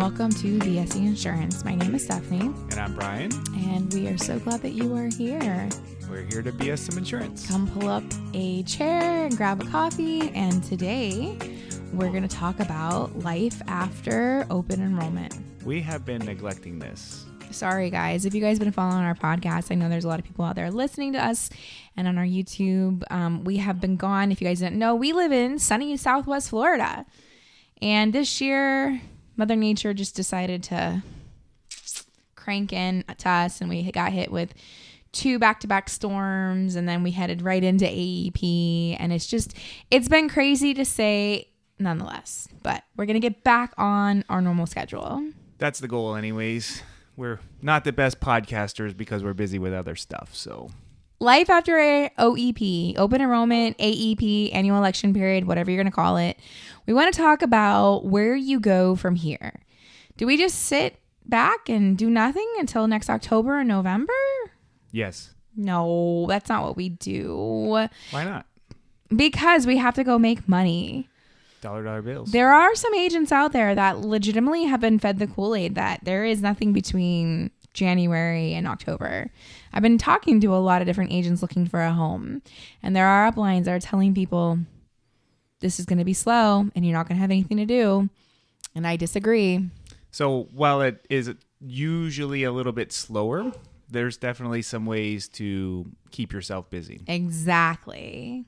welcome to BSing Insurance. My name is Stephanie. And I'm Brian. And we are so glad that you are here. We're here to BS some insurance. Come pull up a chair and grab a coffee. And today we're going to talk about life after open enrollment. We have been neglecting this. Sorry, guys. If you guys have been following our podcast, I know there's a lot of people out there listening to us and on our YouTube. We have been gone. If you guys didn't know, we live in sunny Southwest Florida. And this year, Mother Nature just decided to crank in to us, and we got hit with 2 back-to-back storms, and then we headed right into AEP, and it's been crazy to say nonetheless, but we're going to get back on our normal schedule. That's the goal anyways. We're not the best podcasters because we're busy with other stuff, so... Life after OEP, open enrollment, AEP, annual election period, whatever you're going to call it. We want to talk about where you go from here. Do we just sit back and do nothing until next October and November? Yes. No, that's not what we do. Why not? Because we have to go make money. Dollar bills. There are some agents out there that legitimately have been fed the Kool-Aid that there is nothing between January and October. I've been talking to a lot of different agents looking for a home, and there are uplines that are telling people this is going to be slow and you're not going to have anything to do. And I disagree. So while it is usually a little bit slower, there's definitely some ways to keep yourself busy. Exactly.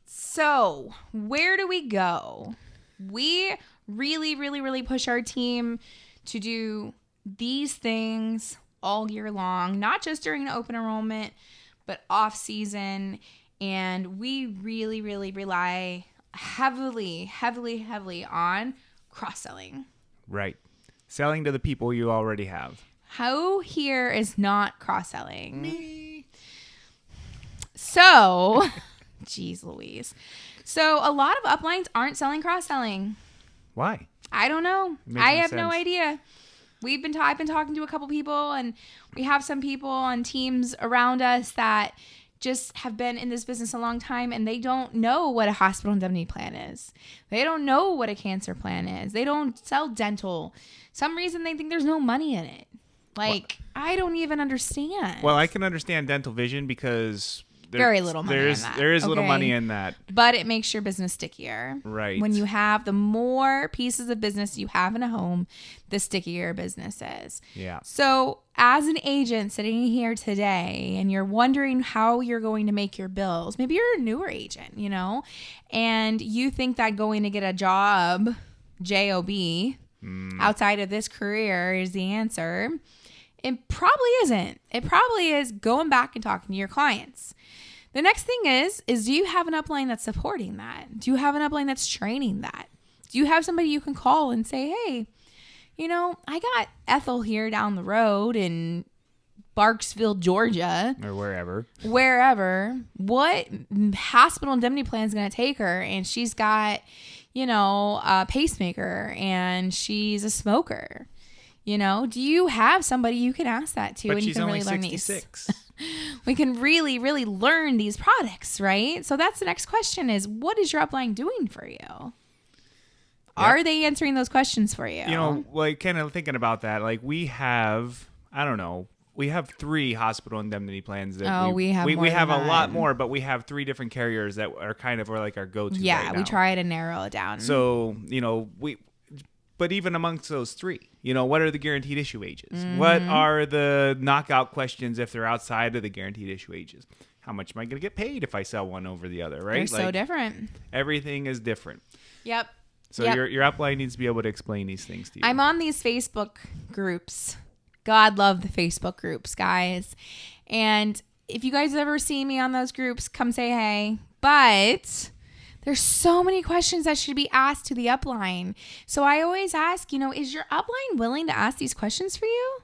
So where do we go? We really push our team to do these things all year long, not just during the open enrollment, but off season. And we really rely heavily on cross-selling. Right. Selling to the people you already have. Who here is not cross-selling? Me. So, geez Louise. So a lot of uplines aren't selling cross-selling. Why? I don't know. I have no idea. I've been talking to a couple people, and we have some people on teams around us that just have been in this business a long time, and they don't know what a hospital indemnity plan is. They don't know what a cancer plan is. They don't sell dental. Some reason they think there's no money in it. I don't even understand. Well, I can understand dental vision because very little money in that. There is little money in that. But it makes your business stickier. Right. When you have the more pieces of business you have in a home, the stickier business is. Yeah. So as an agent sitting here today and you're wondering how you're going to make your bills, maybe you're a newer agent, and you think that going to get a job, J-O-B, outside of this career is the answer. It probably isn't. It probably is going back and talking to your clients. The next thing is do you have an upline that's supporting that? Do you have an upline that's training that? Do you have somebody you can call and say, hey, I got Ethel here down the road in Barksville, Georgia. Or wherever. What hospital indemnity plan is going to take her? And she's got, a pacemaker and she's a smoker. Do you have somebody you can ask that to? But and you she's can only really learn 66. these. We can really learn these products, right? So that's the next question is, what is your upline doing for you? Yep. Are they answering those questions for you? Kind of thinking about that, we have, we have 3 hospital indemnity plans. That we have a lot more, but we have 3 different carriers that are kind of our go-to. Yeah, right now. We try to narrow it down. So, but even amongst those 3, what are the guaranteed issue ages? Mm-hmm. What are the knockout questions if they're outside of the guaranteed issue ages? How much am I going to get paid if I sell one over the other, right? They're so different. Everything is different. Yep. So your upline needs to be able to explain these things to you. I'm on these Facebook groups. God love the Facebook groups, guys. And if you guys ever see me on those groups, come say hey. But there's so many questions that should be asked to the upline. So I always ask, is your upline willing to ask these questions for you?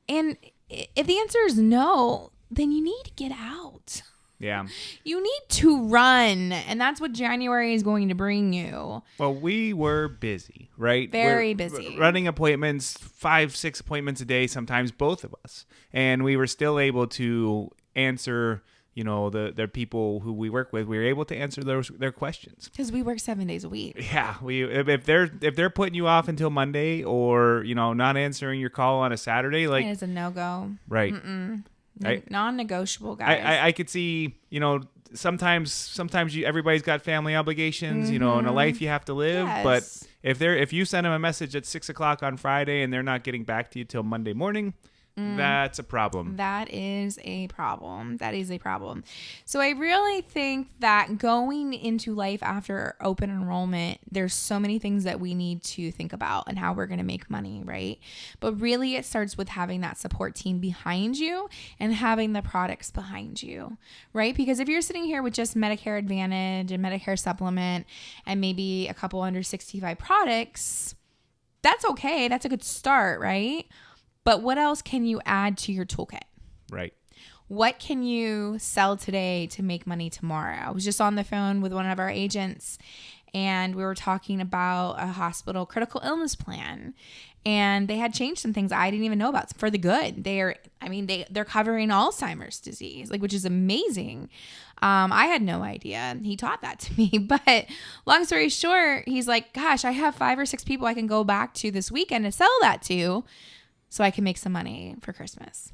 And if the answer is no, then you need to get out. Yeah. You need to run, and that's what January is going to bring you. Well, we were busy, right? Very busy. Running appointments, 5-6 appointments a day, sometimes both of us. And we were still able to answer, the people who we work with, we were able to answer their questions. Because we work 7 days a week. Yeah, if they're putting you off until Monday, or not answering your call on a Saturday, like, it is a no-go. Right. Non-negotiable, guys. I could see, sometimes everybody's got family obligations, and a life you have to live. Yes. But if you send them a message at 6:00 on Friday and they're not getting back to you till Monday morning, that's a problem. That is a problem. So I really think that going into life after open enrollment, there's so many things that we need to think about and how we're going to make money, right? But really it starts with having that support team behind you and having the products behind you, right? Because if you're sitting here with just Medicare Advantage and Medicare Supplement and maybe a couple under 65 products, that's okay. That's a good start, right? But what else can you add to your toolkit? Right. What can you sell today to make money tomorrow? I was just on the phone with one of our agents and we were talking about a hospital critical illness plan, and they had changed some things I didn't even know about for the good. They're covering Alzheimer's disease, which is amazing. I had no idea. He taught that to me, but long story short, he's like, gosh, I have 5 or 6 people I can go back to this weekend to sell that to, so I can make some money for Christmas.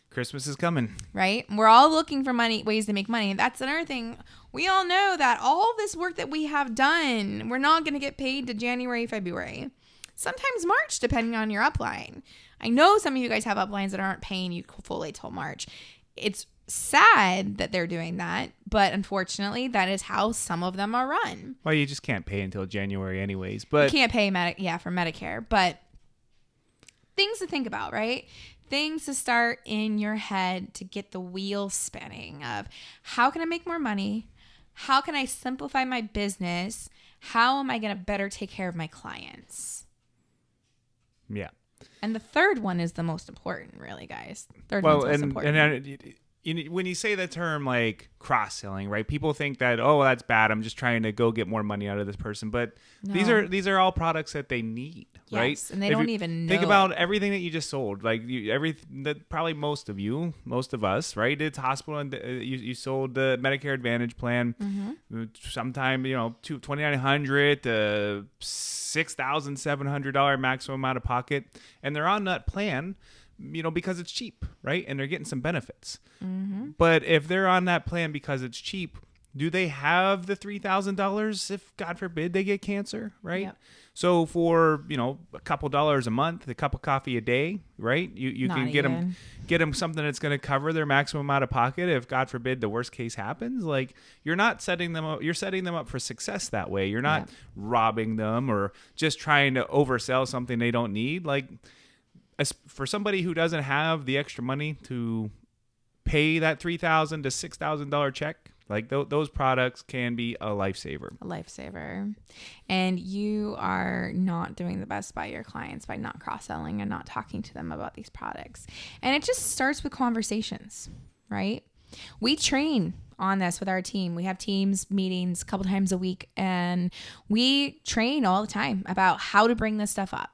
Christmas is coming. Right? We're all looking for ways to make money. And that's another thing. We all know that all this work that we have done, we're not going to get paid to January, February. Sometimes March, depending on your upline. I know some of you guys have uplines that aren't paying you fully till March. It's sad that they're doing that, but unfortunately, that is how some of them are run. Well, you just can't pay until January anyways. But you can't pay for Medicare, but things to think about, right? Things to start in your head to get the wheel spinning of how can I make more money? How can I simplify my business? How am I going to better take care of my clients? Yeah. And the third one is the most important, really, guys. Third one's most important. When you say the term like cross-selling, right? People think that, oh, that's bad. I'm just trying to go get more money out of this person. But no. these are all products that they need, right? Yes, and they don't even know. Think about everything that you just sold. Probably most of us, right? It's hospital, and you sold the Medicare Advantage plan. Mm-hmm. Sometime, $2,900 to $6,700 maximum out of pocket, and they're on that plan, because it's cheap, right? And they're getting some benefits. Mm-hmm. But if they're on that plan because it's cheap, do they have the $3,000 if, God forbid, they get cancer, right? Yep. So for, a couple dollars a month, a cup of coffee a day, right? You can get them something that's going to cover their maximum out of pocket if, God forbid, the worst case happens. You're not setting them up. You're setting them up for success that way. You're not robbing them or just trying to oversell something they don't need. As for somebody who doesn't have the extra money to pay that $3,000 to $6,000 check, those products can be a lifesaver. A lifesaver. And you are not doing the best by your clients by not cross-selling and not talking to them about these products. And it just starts with conversations, right? We train on this with our team. We have teams meetings a couple times a week, and we train all the time about how to bring this stuff up,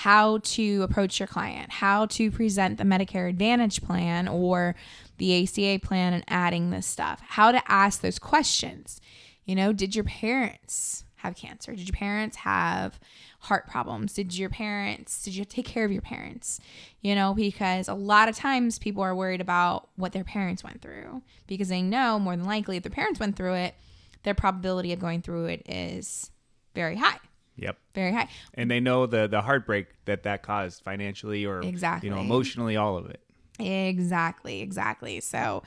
how to approach your client, how to present the Medicare Advantage plan or the ACA plan and adding this stuff, how to ask those questions. Did your parents have cancer? Did your parents have heart problems? Did you take care of your parents? Because a lot of times people are worried about what their parents went through because they know more than likely if their parents went through it, their probability of going through it is very high. Yep. Very high. And they know the heartbreak that caused financially or emotionally, all of it. Exactly. So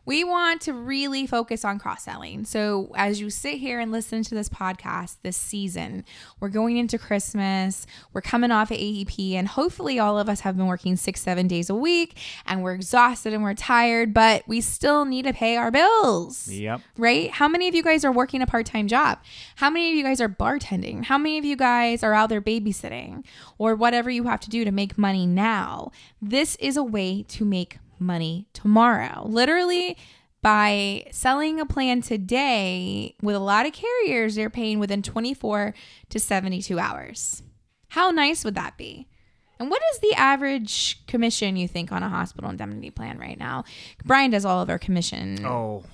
we want to really focus on cross-selling. So as you sit here and listen to this podcast this season, we're going into Christmas, we're coming off of AEP, and hopefully all of us have been working 6-7 days a week and we're exhausted and we're tired, but we still need to pay our bills. Yep. Right? How many of you guys are working a part-time job? How many of you guys are bartending? How many of you guys are out there babysitting or whatever you have to do to make money now? This is a way to make money tomorrow. Literally, by selling a plan today with a lot of carriers, they're paying within 24 to 72 hours. How nice would that be? And what is the average commission you think on a hospital indemnity plan right now? Brian does all of our commission. Oh,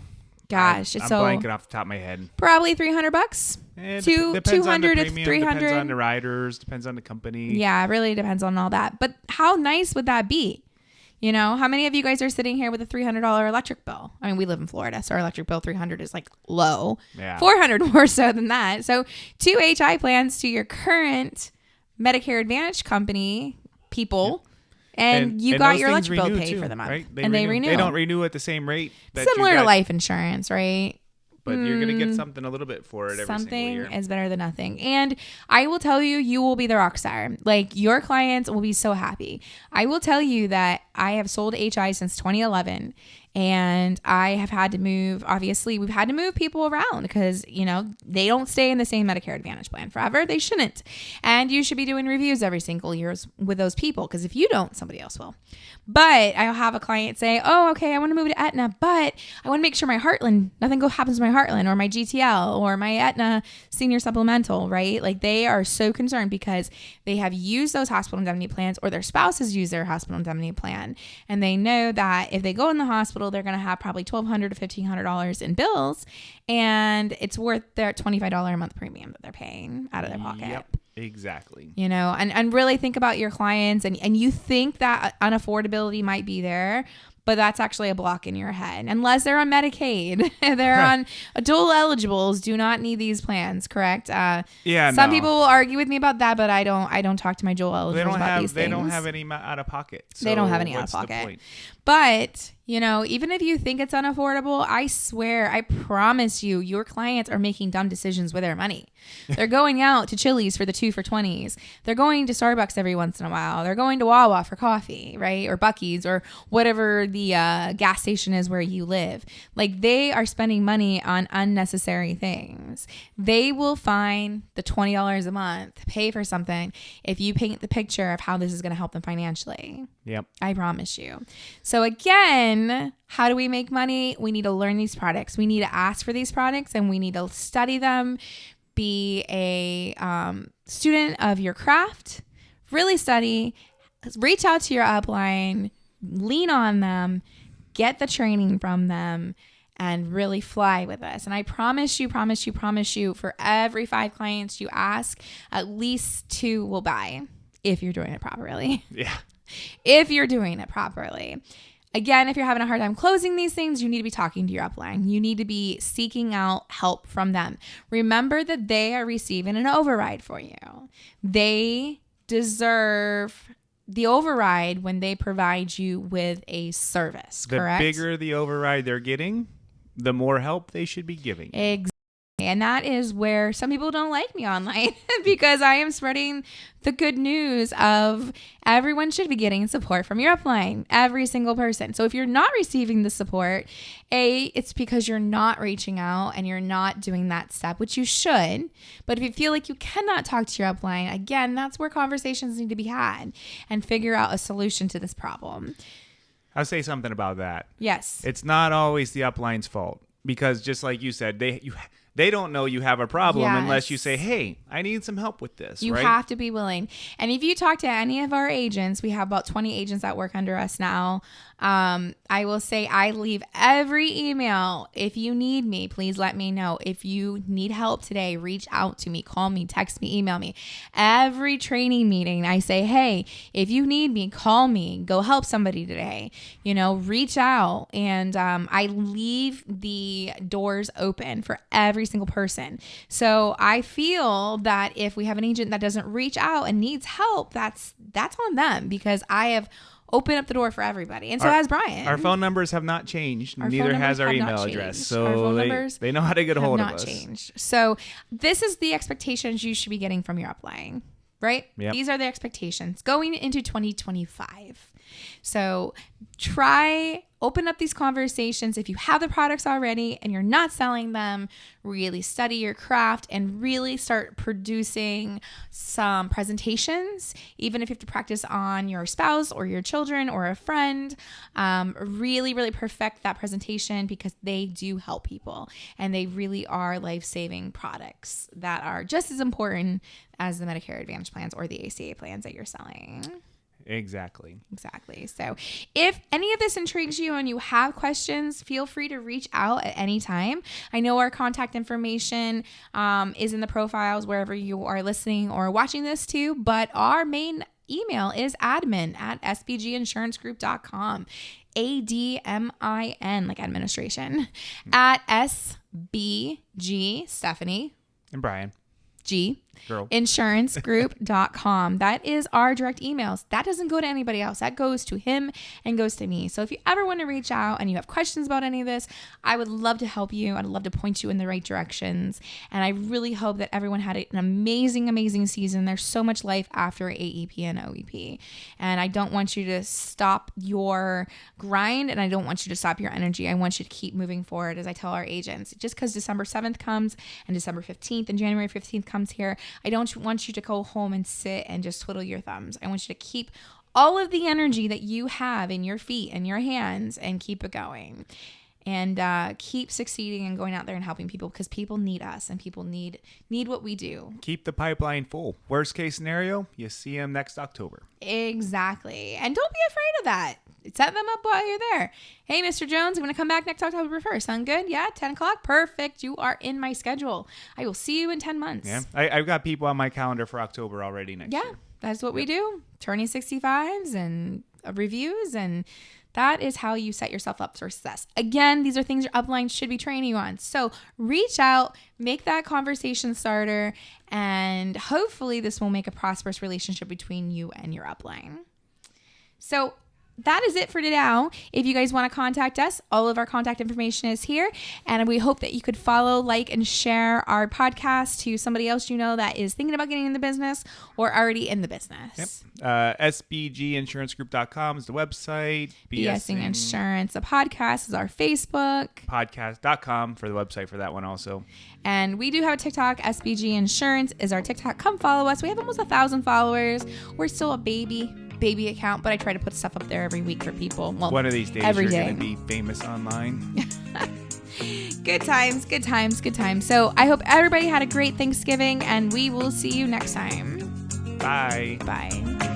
gosh, I'm so blanking off the top of my head. probably $300. Depends on the 200 to premium, 300. Depends on the riders. Depends on the company. Yeah, it really depends on all that. But how nice would that be? You know, how many of you guys are sitting here with a $300 electric bill? I mean, we live in Florida, so our electric bill 300 is like low. Yeah. 400 more so than that. So 2 HI plans to your current Medicare Advantage company people. And you got your electric bill paid for the month. Right? They renew. They don't renew at the same rate. Similar to life insurance, right? But you're going to get something a little bit for it every single year. Something is better than nothing. And I will tell you, you will be the rock star. Like, your clients will be so happy. I will tell you that I have sold HI since 2011. And I have had to move, obviously, we've had to move people around because, you know, they don't stay in the same Medicare Advantage plan forever. They shouldn't. And you should be doing reviews every single year with those people because if you don't, somebody else will. But I'll have a client say, oh, okay, I want to move to Aetna, but I want to make sure my Heartland, nothing happens to my Heartland or my GTL or my Aetna senior supplemental, right? Like, they are so concerned because they have used those hospital indemnity plans or their spouses use their hospital indemnity plan. And they know that if they go in the hospital, they're going to have probably $1,200 to $1,500 in bills, and it's worth their $25 a month premium that they're paying out of their pocket. Yep, exactly. You know, and really think about your clients, and you think that unaffordability might be there, but that's actually a block in your head. Unless they're on Medicaid, they're on dual eligibles, do not need these plans, correct? Some people will argue with me about that, but I don't talk to my dual eligibles about these things. They don't have any out of pocket. So they don't have any out of pocket. But, you know, even if you think it's unaffordable, I swear, I promise you, your clients are making dumb decisions with their money. They're going out to Chili's for the 2 for $20s. They're going to Starbucks every once in a while. They're going to Wawa for coffee, right? Or Buc-ee's or whatever the gas station is where you live. Like, they are spending money on unnecessary things. They will find the $20 a month, pay for something if you paint the picture of how this is going to help them financially. Yep. I promise you. So again, how do we make money? We need to learn these products. We need to ask for these products and we need to study them. Be a student of your craft. Really study. Reach out to your upline. Lean on them. Get the training from them. And really fly with us. And I promise you, for every 5 clients you ask, at least 2 will buy if you're doing it properly. Yeah. If you're doing it properly. Again, if you're having a hard time closing these things, you need to be talking to your upline. You need to be seeking out help from them. Remember that they are receiving an override for you. They deserve the override when they provide you with a service, correct? The bigger the override they're getting, the more help they should be giving. Exactly. And that is where some people don't like me online because I am spreading the good news of everyone should be getting support from your upline, every single person. So if you're not receiving the support, it's because you're not reaching out and you're not doing that step, which you should. But if you feel like you cannot talk to your upline, again, that's where conversations need to be had and figure out a solution to this problem. I'll say something about that. Yes. It's not always the upline's fault because just like you said, they don't know you have a problem unless you say, hey, I need some help with this. You have to be willing. And if you talk to any of our agents, we have about 20 agents that work under us now. I will say I leave every email. If you need me, please let me know. If you need help today, reach out to me, call me, text me, email me. Every training meeting, I say, hey, if you need me, call me, go help somebody today, reach out. And I leave the doors open for every single person. So I feel that if we have an agent that doesn't reach out and needs help, that's on them because I have opened up the door for everybody. And so has Brian. Our phone numbers have not changed. Neither has our email address. So they know how to get a hold of us. Changed. So this is the expectations you should be getting from your upline, right? Yep. These are the expectations going into 2025. So open up these conversations. If you have the products already and you're not selling them, really study your craft and really start producing some presentations, even if you have to practice on your spouse or your children or a friend. Really, really perfect that presentation because they do help people and they really are life-saving products that are just as important as the Medicare Advantage plans or the ACA plans that you're selling. Exactly. So if any of this intrigues you and you have questions, feel free to reach out at any time. I know our contact information is in the profiles wherever you are listening or watching this too, but our main email is admin@sbginsurancegroup.com. ADMIN, like administration, at SBG, Stephanie. And Brian. G. Girl. insurancegroup.com. That is our direct emails. That doesn't go to anybody else. That goes to him and goes to me. So if you ever want to reach out and you have questions about any of this, I would love to help you. I'd love to point you in the right directions. And I really hope that everyone had an amazing, amazing season. There's so much life after AEP and OEP. And I don't want you to stop your grind, and I don't want you to stop your energy. I want you to keep moving forward, as I tell our agents. Just because December 7th comes and December 15th and January 15th comes here, I don't want you to go home and sit and just twiddle your thumbs. I want you to keep all of the energy that you have in your feet and your hands and keep it going. And keep succeeding and going out there and helping people, because people need us and people need what we do. Keep the pipeline full. Worst case scenario, you see them next October. Exactly. And don't be afraid of that. Set them up while you're there. Hey, Mr. Jones, I'm going to come back next October 1st. Sound good? Yeah, 10 o'clock? Perfect. You are in my schedule. I will see you in 10 months. Yeah, I've got people on my calendar for October already next year. Yeah, that's what we do. Turning 65s and reviews, and that is how you set yourself up for success. Again, these are things your upline should be training you on. So reach out, make that conversation starter, and hopefully this will make a prosperous relationship between you and your upline. So that is it for now. If you guys want to contact us, all of our contact information is here. And we hope that you could follow, like, and share our podcast to somebody else you know that is thinking about getting in the business or already in the business. Yep. SBGInsurancegroup.com is the website. BSing Insurance. The podcast is our Facebook. Podcast.com for the website for that one also. And we do have a TikTok. SBG Insurance is our TikTok. Come follow us. We have almost 1,000 followers. We're still a baby account, but I try to put stuff up there every week for people. Well, one of these days you're going to be famous online. Good times. So I hope everybody had a great Thanksgiving, and we will see you next time. Bye. Bye.